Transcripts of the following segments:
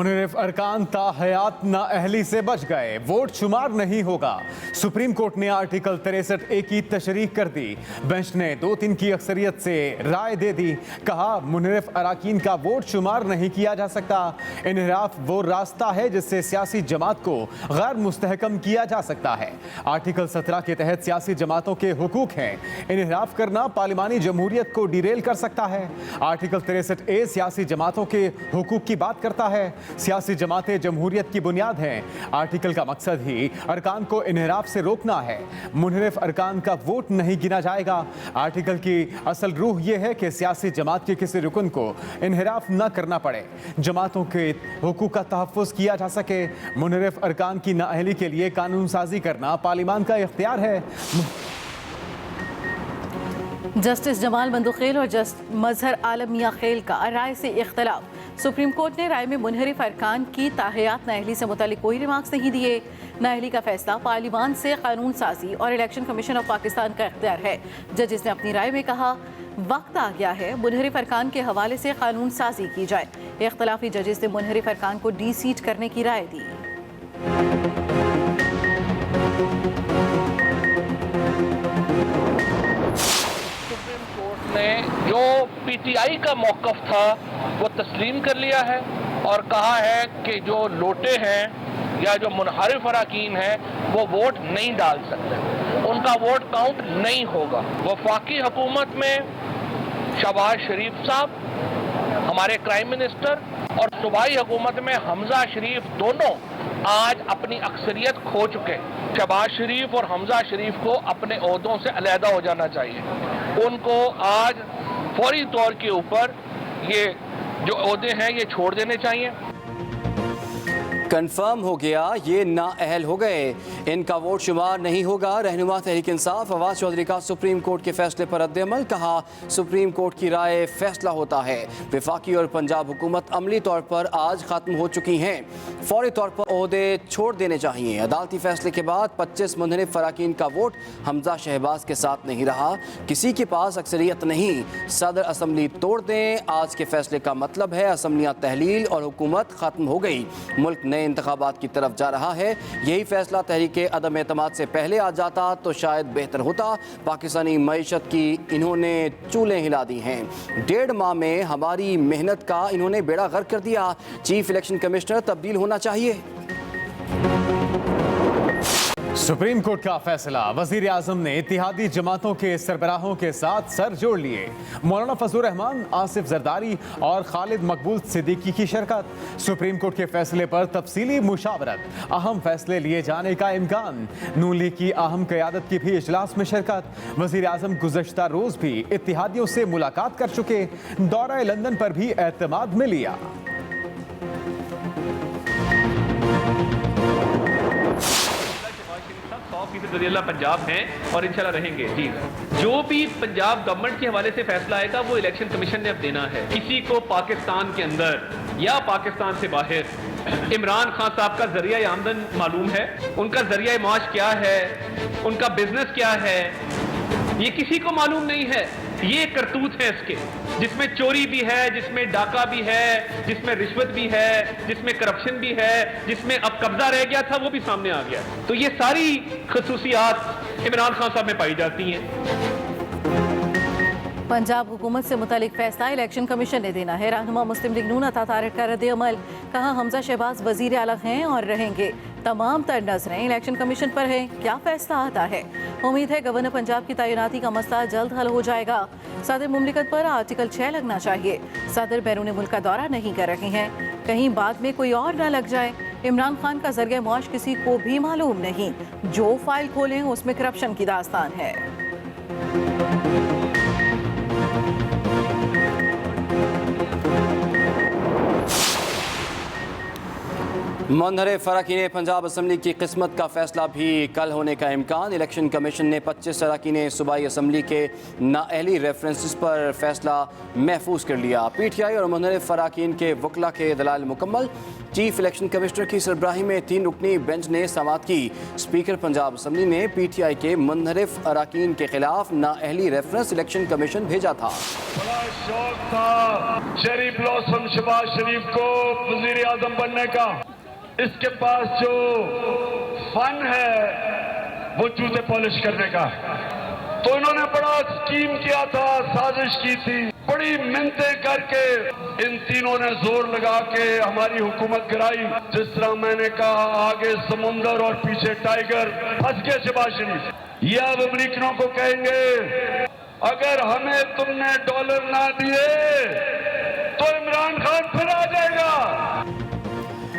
मुनरिफ अरकान ताहयात नाअहली से बच गए, वोट शुमार नहीं होगा। सुप्रीम कोर्ट ने आर्टिकल 63A की तशरीह कर दी। बेंच ने 2-3 की अक्सरियत से राय दे दी। कहा मुनरिफ अराकीन का वोट शुमार नहीं किया जा सकता। इनहराफ वो रास्ता है जिससे सियासी जमात को गैर मुस्तहकम किया जा सकता है। आर्टिकल 17 के तहत सियासी जमातों के हुकूक हैं। इनहराफ करना पार्लिमानी जमहूरियत को डिरेल कर सकता है। आर्टिकल 63A सियासी जमातों के हुकूक की बात करता है। सियासी जमातें जमहूरियत की बुनियाद हैं। आर्टिकल का मकसद ही अरकान को इनहराफ से रोकना है। मुनहरिफ अरकान का वोट नहीं गिना जाएगा। आर्टिकल की असल रूह यह है कि सियासी जमात के किसी रुकन को इनहराफ न करना पड़े, जमातों के हुकूक का तहफ़्फ़ुज़ किया जा सके। मुनहरिफ अरकान की नाअहली के लिए कानून साजी करना पार्लिमान का इख्तियार है। जस्टिस जमाल मंदुखेल और जस्टिस मजहर आलम मियां खेल का राय से इख्तलाफ। सुप्रीम कोर्ट ने राय में मुनहरिफ अरकान की ताहयात नाअहली से मुतालिक कोई रिमार्क्स नहीं दिए। नाअहली का फैसला पार्लिमान से कानून साजी और इलेक्शन कमीशन ऑफ पाकिस्तान का इख्तियार है। जजिस ने अपनी राय में कहा वक्त आ गया है मुनहरिफ अरकान के हवाले से कानून साजी की जाए। इख्तलाफी जजिस ने मुनहरिफ अरकान को डी सीट करने की राय दी। ने जो पीटीआई का मौक़िफ़ था वो तस्लीम कर लिया है और कहा है कि जो लोटे हैं या जो मुनहरिफ अराकीन हैं वो वोट नहीं डाल सकते, उनका वोट काउंट नहीं होगा। वफाकी हुकूमत में शहबाज शरीफ साहब हमारे क्राइम मिनिस्टर और सूबाई हुकूमत में हमजा शरीफ दोनों आज अपनी अक्सरियत खो चुके हैं। शहबाज शरीफ और हमजा शरीफ को अपने ओहदों से अलहदा हो जाना चाहिए। उनको आज फौरी तौर के ऊपर ये जो ओहदे हैं ये छोड़ देने चाहिए। कंफर्म हो गया, ये नाअहल हो गए, इनका वोट शुमार नहीं होगा। रहनुमा तहरीक इंसाफ फवाद चौधरी का सुप्रीम कोर्ट के फैसले पर रद्द-ए-अमल। कहा सुप्रीम कोर्ट की राय फैसला होता है। वफाकी और पंजाब हुकूमत अमली तौर पर आज खत्म हो चुकी हैं, फौरी तौर पर ओहदे छोड़ देने चाहिए। अदालती फैसले के बाद 25 मुनहरिफ अराकीन का वोट हमजा शहबाज के साथ नहीं रहा। किसी के पास अक्सरियत नहीं, सदर असम्बली तोड़ दें। आज के फैसले का मतलब है असम्बलियाँ तहलील और हुकूमत खत्म हो गई, मुल्क नए इंतखाबात की तरफ जा रहा है। यही फैसला तहरीके अदम एतमाद से पहले आ जाता तो शायद बेहतर होता। पाकिस्तानी मईशत की इन्होंने चूलें हिला दी हैं। 1.5 माह में हमारी मेहनत का इन्होंने बेड़ा गर्क कर दिया। चीफ इलेक्शन कमिश्नर तब्दील होना चाहिए। सुप्रीम कोर्ट का फैसला। वजीर आजम ने इत्तेहादी जमातों के सरबराहों के साथ सर जोड़ लिए। मौलाना फजलुर रहमान, आसिफ जरदारी और खालिद मकबूल सिद्दीकी की शिरकत। सुप्रीम कोर्ट के फैसले पर तफसीली मुशावरत, अहम फैसले लिए जाने का इम्कान। नून लीग की अहम क़यादत की भी इजलास में शिरकत। वजीर आजम गुज़श्ता रोज भी इत्तेहादियों से मुलाकात कर चुके। दौरा लंदन पर भी एतमाद में लिया। पंजाब हैं और इंशाल्लाह रहेंगे। जी, जो भी पंजाब गवर्नमेंट के हवाले से फैसला आएगा वो इलेक्शन कमीशन ने अब देना है। किसी को पाकिस्तान के अंदर या पाकिस्तान से बाहर इमरान खान साहब का जरिया आमदन मालूम है, उनका जरिया माश क्या है, उनका बिजनेस क्या है, ये किसी को मालूम नहीं है। ये करतूत है इसके, जिसमें चोरी भी है, जिसमें डाका भी है, जिसमें रिश्वत भी है, जिसमें करप्शन भी है, जिसमें अब कब्जा रह गया था वो भी सामने आ गया। तो ये सारी खसूसियात इमरान खान साहब में पाई जाती हैं। पंजाब हुकूमत से मुतालिक फैसला इलेक्शन कमीशन ने देना है। रहनुमा मुस्लिम लीग नून अता तारिक का रद्द-ए-अमल। कहा हमजा शहबाज वजीर आला हैं और रहेंगे। तमाम तर नजरें इलेक्शन कमीशन पर हैं, क्या फैसला आता है। उम्मीद है गवर्नर पंजाब की तैनाती का मसला जल्द हल हो जाएगा। सदर मुमलिकत पर आर्टिकल 6 लगना चाहिए। सदर बैरून मुल्क का दौरा नहीं कर रहे हैं, कहीं बाद में कोई और न लग जाए। इमरान खान का जरिया मुआश किसी को भी मालूम नहीं, जो फाइल खोलें उसमें करप्शन की दास्तान है। मुनहरिफ अरकान पंजाब असम्बली की किस्मत का फैसला भी कल होने का इम्कान। इलेक्शन कमीशन ने 25 अरकान सूबाई असम्बली के नाअहली रेफरेंसेस पर फैसला महफूज कर लिया। PTI और मुनहरिफ अरकान के वकला के दलाल मुकम्मल। चीफ इलेक्शन कमिश्नर की सरबराही में 3 रुकनी बेंच ने समाअत की। स्पीकर पंजाब असम्बली ने PTI के मुनहरिफ अरकान के खिलाफ नाअहली रेफरेंस इलेक्शन कमीशन भेजा था। बड़ा शौक था चेरी ब्लॉसम शहबाज शरीफ को वजीर आजम बनने का। इसके पास जो फन है वो जूते पॉलिश करने का। तो इन्होंने बड़ा स्कीम किया था, साजिश की थी, बड़ी मिन्नतें करके इन तीनों ने जोर लगा के हमारी हुकूमत गिराई। जिस तरह मैंने कहा, आगे समुंदर और पीछे टाइगर, फंस गए शहबाज शरीफ। ये अब अमरीकनों को कहेंगे अगर हमें तुमने डॉलर ना दिए तो इमरान खान फिर आ जाएगा।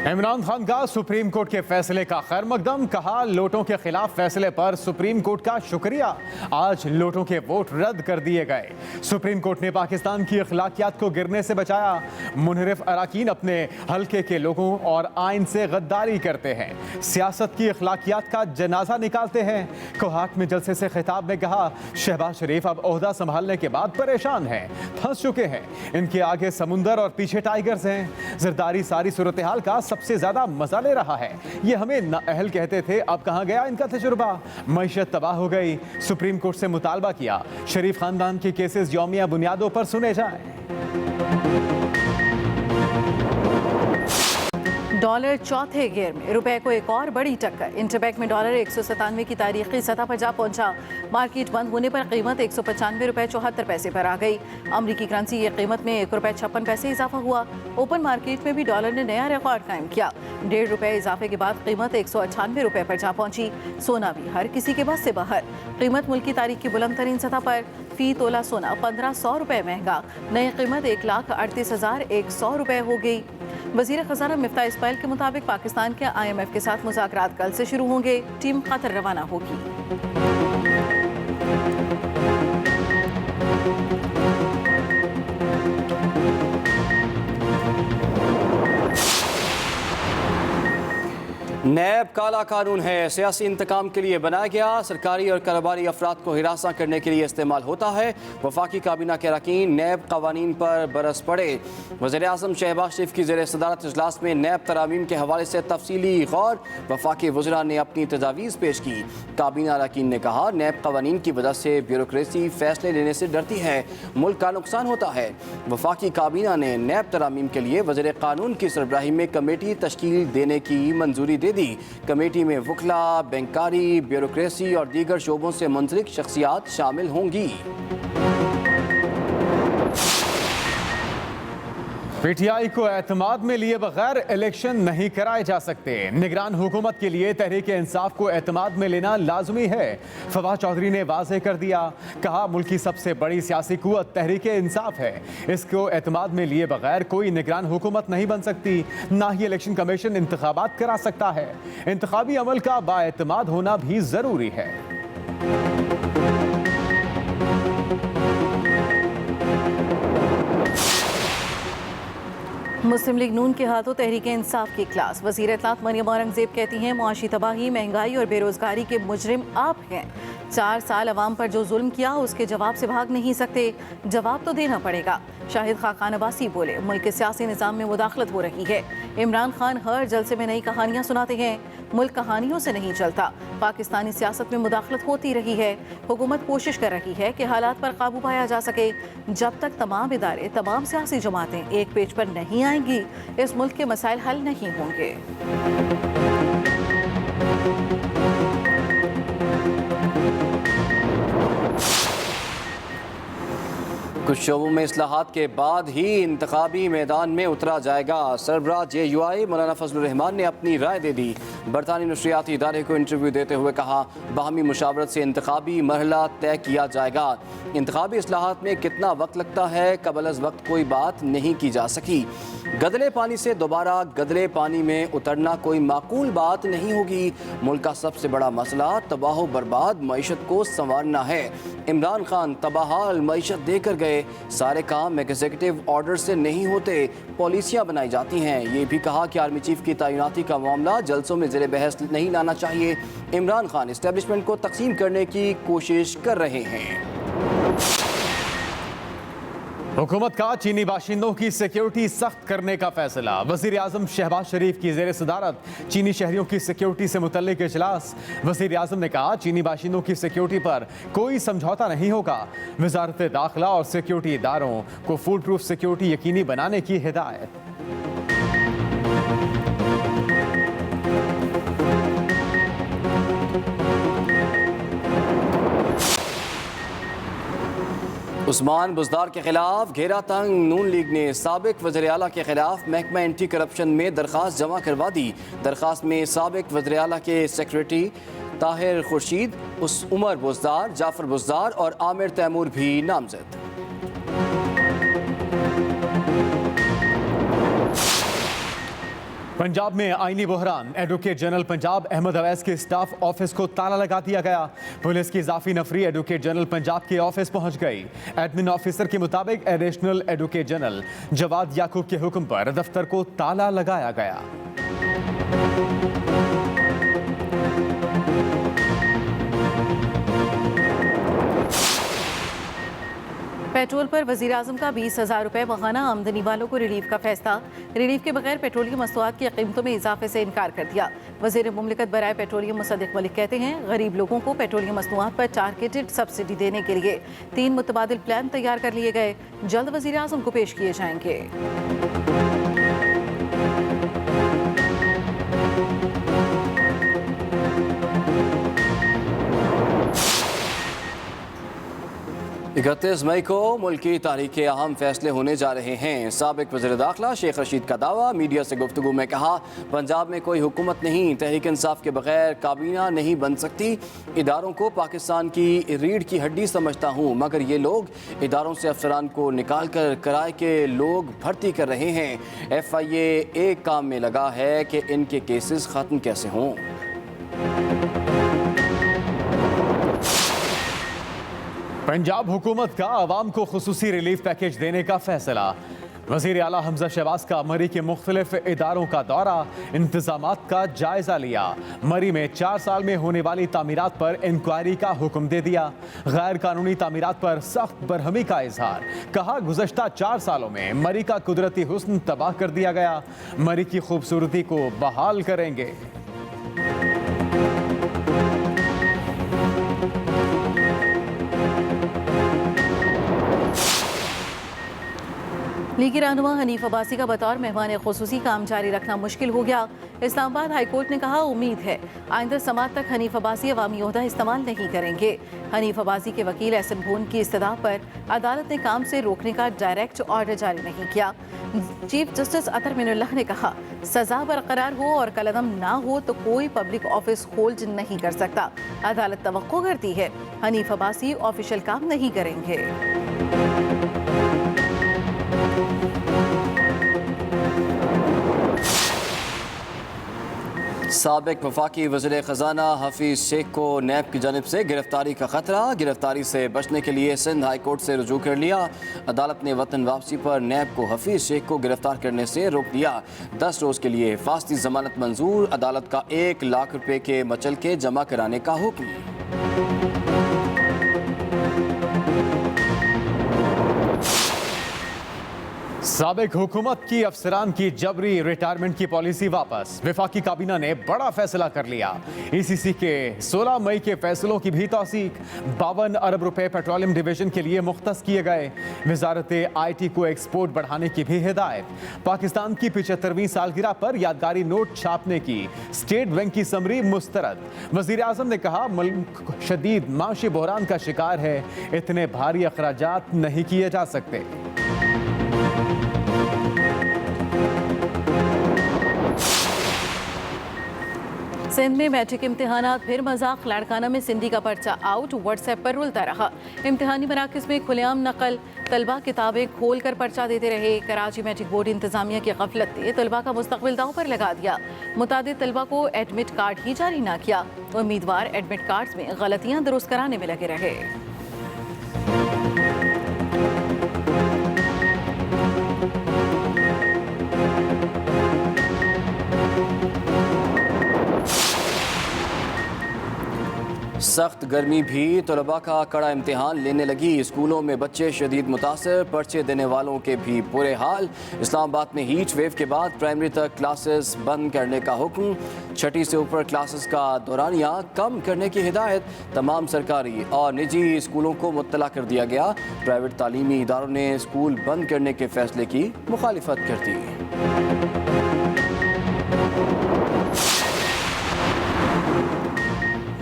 इमरान खान का सुप्रीम कोर्ट के फैसले का खैर मकदम। कहा, लोटों के खिलाफ फैसले पर सुप्रीम कोर्ट का शुक्रिया। आज लोटों के वोट रद्द कर दिए गए। सुप्रीम कोर्ट ने पाकिस्तान की अखलाकियात को गिरने से बचाया। मुनहरिफ अरकान अपने हल्के के लोगों और आइन से गद्दारी करते हैं, सियासत की अखलाकियात का जनाजा निकालते हैं। कोहाट में जलसे से खिताब में कहा, शहबाज शरीफ अब ओहदा संभालने के बाद परेशान हैं, फंस चुके हैं। इनके आगे समुंदर और पीछे टाइगर्स हैं। जरदारी सारी सूरत हाल का सबसे ज्यादा मजा ले रहा है। ये हमें नाअहल कहते थे, अब कहां गया इनका तजुर्बा। मईशत तबाह हो गई। सुप्रीम कोर्ट से मुतालबा किया, शरीफ खानदान के केसेस यौमिया बुनियादों पर सुने जाएं। डॉलर चौथे गियर में, रुपए को एक और बड़ी टक्कर। इंटरबैंक में डॉलर 197 की तारीखी सतह पर जा पहुंचा। मार्केट बंद होने पर कीमत 195 रुपए 74 पैसे पर आ गई। अमरीकी करेंसी की कीमत में 1 रुपए 56 पैसे इजाफा हुआ। ओपन मार्केट में भी डॉलर ने नया रिकॉर्ड कायम किया। 1.5 रुपए इजाफे के बाद कीमत 198 रुपए पर जा पहुंची। सोना भी हर किसी के बस से बाहर। कीमत मुल्क की तारीख की बुलंद तरीन सतह पर। फी तोला सोना 1500 रुपए महंगा। नई कीमत 1,38,100 रुपए हो गई। वजीर खजाना मिफ्ता इस्माइल के मुताबिक पाकिस्तान के IMF के साथ मुज़ाकरात कल से शुरू होंगे। टीम कतर रवाना होगी। नैब काला कानून है, सियासी इंतकाम के लिए बनाया गया। सरकारी और कारोबारी अफराद को हिरासा करने के लिए इस्तेमाल होता है। वफाकी काबीना के अरकान नैब कवानीन पर बरस पड़े। वज़ीर आज़म शहबाज शरीफ की ज़ेर सदारत इजलास में नैब तरामीम के हवाले से तफसीली गौर। वफाकी वज़रा ने अपनी तजावीज़ पेश की। काबीना अरकान ने कहा, नैब कवानीन की वजह से ब्यूरोक्रेसी फैसले लेने से डरती है, मुल्क का नुकसान होता है। वफाकी काबीना ने नैब तरामीम के लिए वज़ीर कानून की सरबराही में कमेटी तश्कील देने की मंजूरी दे दी। कमेटी में वकला, बैंकारी, ब्यूरोक्रेसी और दीगर शोबों से मुंसलिक शख्सियात शामिल होंगी। PTI को एतमाद में लिए बगैर इलेक्शन नहीं कराए जा सकते। निगरान हुकूमत के लिए तहरीक इंसाफ को एतमाद में लेना लाजमी है। फवाद चौधरी ने वाज़ेह कर दिया। कहा, मुल्क की सबसे बड़ी सियासी कुव्वत तहरीक इंसाफ है। इसको एतमाद में लिए बगैर कोई निगरान हुकूमत नहीं बन सकती। ना ही इलेक्शन कमीशन इंतखाबात करा सकता है। इंतखाबी अमल का बाएतमाद होना भी ज़रूरी है। मुस्लिम लीग नून के हाथों तहरीक इंसाफ की क्लास। वज़ीर इत्तलात मरियम औरंगज़ेब कहती हैं, मुआशी तबाही, महंगाई और बेरोजगारी के मुजरिम आप हैं। 4 साल अवाम पर जो जुल्म किया उसके जवाब से भाग नहीं सकते, जवाब तो देना पड़ेगा। शाहिद खाकान अब्बासी बोले, मुल्क के सियासी निज़ाम में मुदाखलत हो रही है। इमरान खान हर जलसे में नई कहानियाँ सुनाते हैं। मुल्क कहानियों से नहीं चलता। पाकिस्तानी सियासत में मुदाखलत होती रही है। हुकूमत कोशिश कर रही है कि हालात पर काबू पाया जा सके। जब तक तमाम इदारे, तमाम सियासी जमातें एक पेज पर नहीं आएंगी, इस मुल्क के मसाइल हल नहीं होंगे। कुछ शोबों में इस्लाहात के बाद ही इंतखाबी मैदान में उतरा जाएगा। सरबराह JUI मौलाना फजलुर रहमान ने अपनी राय दे दी। बरतानी नशरियाती इदारे को इंटरव्यू देते हुए कहा, बाहमी मुशावरत से इंतखाबी मरहला तय किया जाएगा। इंतखाबी इस्लाहात में कितना वक्त लगता है, कबल अज़ वक्त कोई बात नहीं की जा सकी। गदले पानी से दोबारा गदले पानी में उतरना कोई माकूल बात नहीं होगी। मुल्क का सबसे बड़ा मसला तबाह बर्बाद मईशत को संवारना है। इमरान खान तबाहाल मईशत देकर गए। सारे काम एग्जीक्यूटिव ऑर्डर से नहीं होते, पॉलिसियाँ बनाई जाती हैं। ये भी कहा कि आर्मी चीफ की तैनाती का मामला जल्सों में ज़ेरे बहस नहीं लाना चाहिए। इमरान खान इस्टेब्लिशमेंट को तकसीम करने की कोशिश कर रहे हैं। हुकूमत का चीनी बाशिंदों की सिक्योरिटी सख्त करने का फैसला। वजीर आजम शहबाज शरीफ की जेर सदारत चीनी शहरियों की सिक्योरिटी से मुतल्लिक इजलास। वजीर आजम ने कहा, चीनी बाशिंदों की सिक्योरिटी पर कोई समझौता नहीं होगा। वजारत दाखिला और सिक्योरिटी इदारों को फूल प्रूफ सिक्योरिटी यकीनी बनाने की हिदायत। उस्मान बुज़दार के खिलाफ घेरा तंग। नून लीग ने साबिक वज़ीर आला के खिलाफ महकमा एंटी करप्शन में दरख्वास्त जमा करवा दी। दरख्वास्त में साबिक वज़ीर आला के सेक्रेटरी ताहिर खुर्शीद, उमर बुज़दार, जाफर बुज़दार और आमिर तैमूर भी नामजद। पंजाब में आईनी बहरान। एडवोकेट जनरल पंजाब अहमद अवैस के स्टाफ ऑफिस को ताला लगा दिया गया। पुलिस की इजाफी नफरी एडवोकेट जनरल पंजाब के ऑफिस पहुंच गई। एडमिन ऑफिसर के मुताबिक एडिशनल एडवोकेट जनरल जवाद याकूब के हुक्म पर दफ्तर को ताला लगाया गया। पेट्रोल पर वज़ीर आज़म का 20,000 रुपये माहाना आमदनी वालों को रिलीफ का फैसला। रिलीफ के बगैर पेट्रोलियम मसनूआत की कीमतों में इजाफे से इनकार कर दिया। वज़ीर मुमलिकत बराए पेट्रोलियम मुसद्दिक मलिक कहते हैं, गरीब लोगों को पेट्रोलियम मसनूआत पर टारगेटेड सब्सिडी देने के लिए 3 मुतबादिल प्लान तैयार कर लिए गए, जल्द वज़ीर आज़म को पेश किए जाएंगे। इकतीस मई को मुल्क की तारीख के अहम फैसले होने जा रहे हैं। साबिक वज़ीर दाखिला शेख रशीद का दावा। मीडिया से गुफ्तगू में कहा, पंजाब में कोई हुकूमत नहीं, तहरीक इंसाफ के बगैर काबीना नहीं बन सकती। इदारों को पाकिस्तान की रीढ़ की हड्डी समझता हूँ, मगर ये लोग इदारों से अफसरान को निकाल कर किराए के लोग भर्ती कर रहे हैं। FIA एक काम में लगा है कि इनके केसेस ख़त्म कैसे हों। पंजाब हुकूमत का अवाम को खुसूसी रिलीफ पैकेज देने का फैसला। वज़ीर आला हमजा शहबाज का मरी के मुख्तलिफ इदारों का दौरा, इंतजामात का जायजा लिया। मरी में 4 साल में होने वाली तामीरात पर इंक्वायरी का हुक्म दे दिया। गैर कानूनी तामीरात पर सख्त बरहमी का इजहार। कहा, गुज़श्ता 4 सालों में मरी का कुदरती हुस्न तबाह कर दिया गया। मरी की खूबसूरती को बहाल करेंगे। लीगी रहनुमा हनीफ अब्बासी का बतौर मेहमान खुसूसी काम जारी रखना मुश्किल हो गया। इस्लामाबाद हाई कोर्ट ने कहा, उम्मीद है आइंदा समात तक हनीफ अब्बासी अवामी ओहदा इस्तेमाल नहीं करेंगे। हनीफ अब्बासी के वकील एहसन भून की इस्तदा पर अदालत ने काम से रोकने का डायरेक्ट ऑर्डर जारी नहीं किया। चीफ जस्टिस अतर मिनुल्लाह ने कहा, सजा बरकरार हो और कलअदम ना हो तो कोई पब्लिक ऑफिस होल्ड नहीं कर सकता। अदालत तवक्को करती है हनीफ अब्बासी ऑफिशियल काम नहीं करेंगे। साबिक वफाकी वज़ीर ख़जाना हफीज़ शेख को नैब की जानिब से गिरफ्तारी का खतरा। गिरफ्तारी से बचने के लिए सिंध हाई कोर्ट से रुजू कर लिया। अदालत ने वतन वापसी पर नैब को हफीज़ शेख को गिरफ्तार करने से रोक दिया। 10 रोज़ के लिए फासली जमानत मंजूर। अदालत का 1 लाख रुपए के मचलके जमा कराने का हुक्म। साबिक हुकूमत की अफसरान की जबरी रिटायरमेंट की पॉलिसी वापस। वफाकी काबीना ने बड़ा फैसला कर लिया। ECC के 16 मई के फैसलों की भी तौसीक। 52 अरब रुपए पेट्रोलियम डिवीजन के लिए मुख्तस किए गए। वजारत IT को एक्सपोर्ट बढ़ाने की भी हिदायत। पाकिस्तान की 75वीं सालगिरह पर यादगारी नोट छापने की स्टेट बैंक की समरी मुस्तरद। वजीर आजम ने कहा, मुल्क शदीद माशी बहरान का शिकार है, इतने भारी अखराजात नहीं किए जा सकते। सिंध में मैट्रिक इम्तिहानात फिर मजाक, लाड़काना में सिंधी का पर्चा आउट, व्हाट्सएप पर रुलता रहा। इम्तिहानी मराकज़ में खुलेआम नकल, तलबा किताबें खोल कर पर्चा देते रहे। कराची मैट्रिक बोर्ड इंतजामिया की गफलत ने तलबा का मुस्तकबिल दांव पर लगा दिया। मुतादिद तलबा को एडमिट कार्ड ही जारी ना किया। उम्मीदवार एडमिट कार्ड में गलतियां दुरुस्त कराने में लगे रहे। सख्त गर्मी भी तलबा का कड़ा इम्तिहान लेने लगी। स्कूलों में बच्चे शदीद मुतासर, पर्चे देने वालों के भी बुरे हाल। इस्लामाबाद में हीट वेव के बाद प्राइमरी तक क्लासेस बंद करने का हुक्म। छठी से ऊपर क्लासेस का दौरानिया कम करने की हिदायत। तमाम सरकारी और निजी स्कूलों को मुत्तला कर दिया गया। प्राइवेट तालीमी इदारों ने स्कूल बंद करने के फैसले की मुखालिफत कर दी।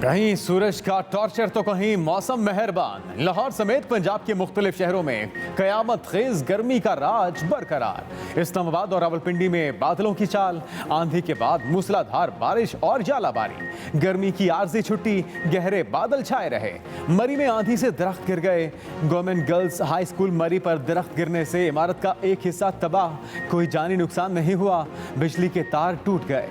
कहीं सूरज का टॉर्चर तो कहीं मौसम मेहरबान। लाहौर समेत पंजाब के मुख्तलिफ शहरों में कयामत खेज गर्मी का राज बरकरार। इस्लामाबाद और रावलपिंडी में बादलों की चाल, आंधी के बाद मूसलाधार बारिश और जालाबारी। गर्मी की आर्जी छुट्टी, गहरे बादल छाए रहे। मरी में आंधी से दरख्त गिर गए। गवर्नमेंट गर्ल्स हाई स्कूल मरी पर दरख्त गिरने से इमारत का एक हिस्सा तबाह, कोई जानी नुकसान नहीं हुआ। बिजली के तार टूट गए।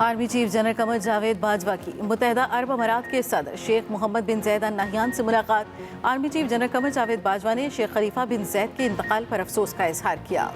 Army chief general Qamar Javed Bajwa की मुत्तहदा अरब अमारात के सदर शेख मोहम्मद बिन जैद अल नहयान से मुलाकात। Army chief general Qamar Javed Bajwa ने शेख खलीफा बिन जैद के इंतकाल पर अफसोस का इजहार किया।